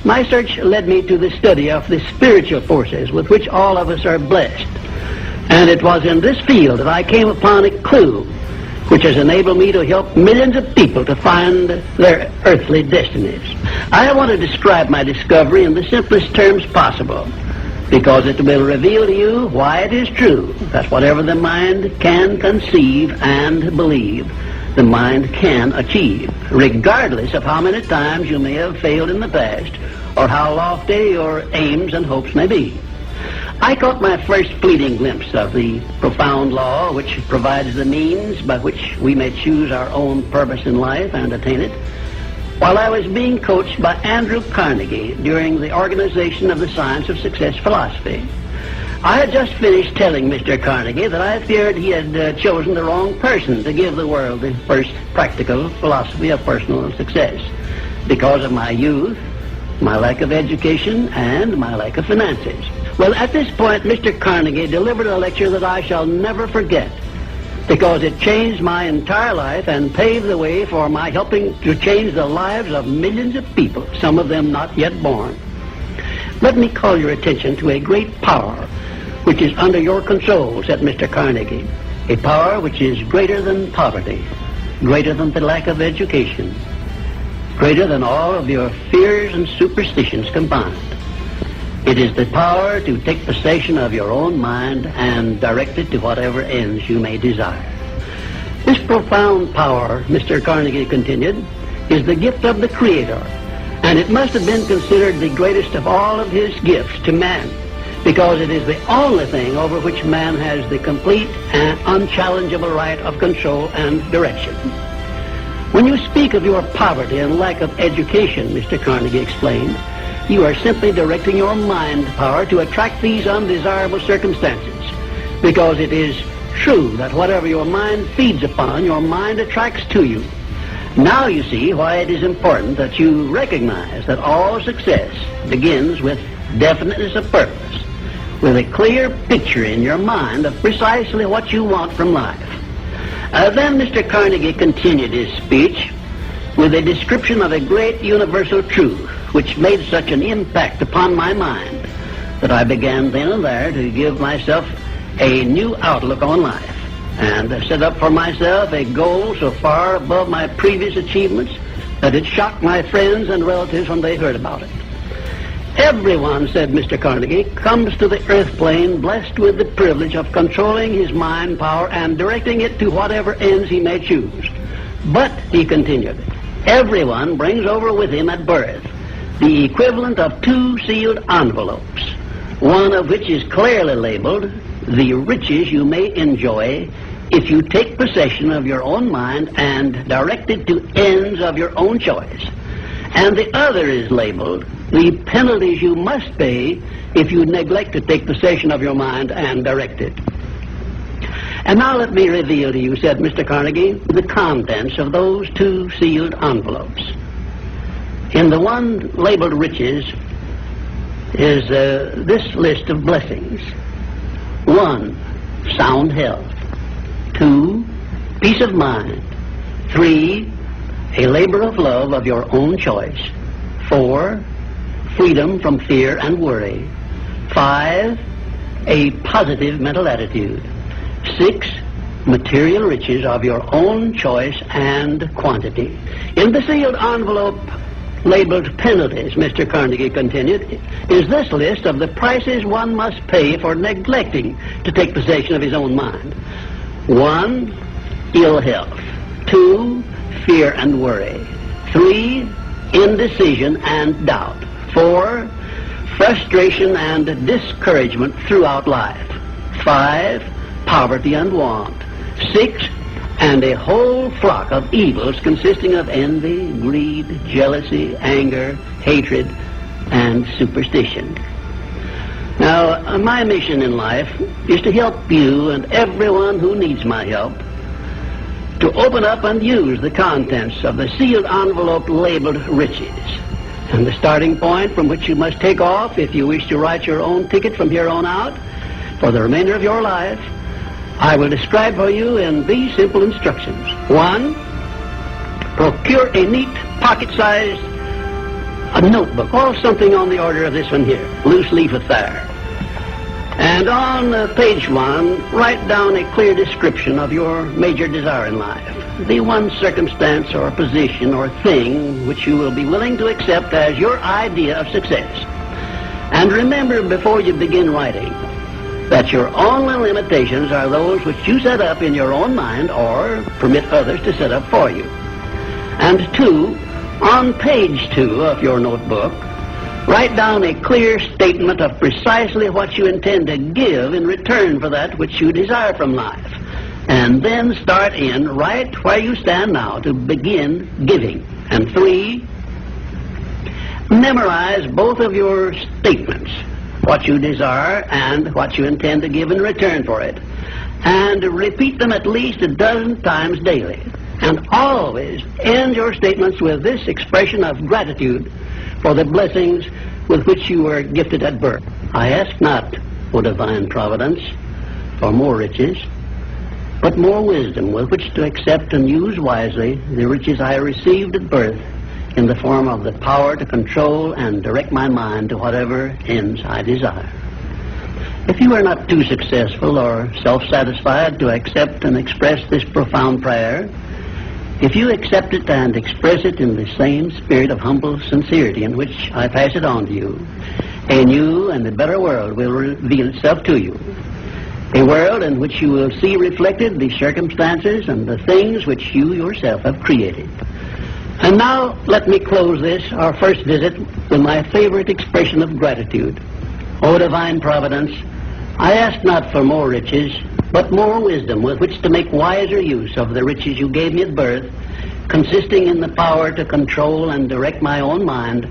My search led me to the study of the spiritual forces with which all of us are blessed. And it was in this field that I came upon a clue which has enabled me to help millions of people to find their earthly destinies. I want to describe my discovery in the simplest terms possible, because it will reveal to you why it is true that whatever the mind can conceive and believe, the mind can achieve, regardless of how many times you may have failed in the past or how lofty your aims and hopes may be. I caught my first fleeting glimpse of the profound law which provides the means by which we may choose our own purpose in life and attain it while I was being coached by Andrew Carnegie during the organization of the Science of Success philosophy. I had just finished telling Mr. Carnegie that I feared he had chosen the wrong person to give the world the first practical philosophy of personal success because of my youth, my lack of education, and my lack of finances. Well, at this point, Mr. Carnegie delivered a lecture that I shall never forget because it changed my entire life and paved the way for my helping to change the lives of millions of people, some of them not yet born. Let me call your attention to a great power which is under your control, said Mr. Carnegie, a power which is greater than poverty, greater than the lack of education, greater than all of your fears and superstitions combined. It is the power to take possession of your own mind and direct it to whatever ends you may desire. This profound power, Mr. Carnegie continued, is the gift of the Creator, and it must have been considered the greatest of all of his gifts to man, because it is the only thing over which man has the complete and unchallengeable right of control and direction. When you speak of your poverty and lack of education, Mr. Carnegie explained, you are simply directing your mind power to attract these undesirable circumstances, because it is true that whatever your mind feeds upon, your mind attracts to you. Now you see why it is important that you recognize that all success begins with definiteness of purpose, with a clear picture in your mind of precisely what you want from life. Then Mr. Carnegie continued his speech with a description of a great universal truth which made such an impact upon my mind that I began then and there to give myself a new outlook on life and set up for myself a goal so far above my previous achievements that it shocked my friends and relatives when they heard about it. Everyone, said Mr. Carnegie, comes to the earth plane blessed with the privilege of controlling his mind power and directing it to whatever ends he may choose. But, he continued, everyone brings over with him at birth the equivalent of 2 sealed envelopes, one of which is clearly labeled the riches you may enjoy if you take possession of your own mind and direct it to ends of your own choice. And the other is labeled the penalties you must pay if you neglect to take possession of your mind and direct it. And now let me reveal to you, said Mr. Carnegie, the contents of those 2 sealed envelopes. In the one labeled riches is this list of blessings. 1, sound health. 2, peace of mind. 3, a labor of love of your own choice. 4, freedom from fear and worry. 5, a positive mental attitude. 6, material riches of your own choice and quantity. In the sealed envelope labeled penalties, Mr. Carnegie continued, is this list of the prices one must pay for neglecting to take possession of his own mind. 1, ill health. 2, fear and worry. 3, indecision and doubt. 4, frustration and discouragement throughout life. 5, poverty and want. 6, and a whole flock of evils consisting of envy, greed, jealousy, anger, hatred, and superstition. Now, my mission in life is to help you and everyone who needs my help to open up and use the contents of the sealed envelope labeled riches. And the starting point from which you must take off if you wish to write your own ticket from here on out for the remainder of your life, I will describe for you in these simple instructions. 1, procure a neat pocket-sized a notebook or something on the order of this one here, loose leaf affair. And on page 1, write down a clear description of your major desire in life. The one circumstance or position or thing which you will be willing to accept as your idea of success. And remember before you begin writing that your only limitations are those which you set up in your own mind or permit others to set up for you. And 2, on page 2 of your notebook, write down a clear statement of precisely what you intend to give in return for that which you desire from life. And then start in right where you stand now to begin giving. And 3, memorize both of your statements, what you desire and what you intend to give in return for it. And repeat them at least a dozen times daily. And always end your statements with this expression of gratitude for the blessings with which you were gifted at birth. I ask not, O divine providence, for more riches, but more wisdom with which to accept and use wisely the riches I received at birth in the form of the power to control and direct my mind to whatever ends I desire. If you are not too successful or self-satisfied to accept and express this profound prayer, if you accept it and express it in the same spirit of humble sincerity in which I pass it on to you, a new and a better world will reveal itself to you. A world in which you will see reflected the circumstances and the things which you yourself have created. And now let me close this, our first visit, with my favorite expression of gratitude. O divine providence, I ask not for more riches, but more wisdom with which to make wiser use of the riches you gave me at birth, consisting in the power to control and direct my own mind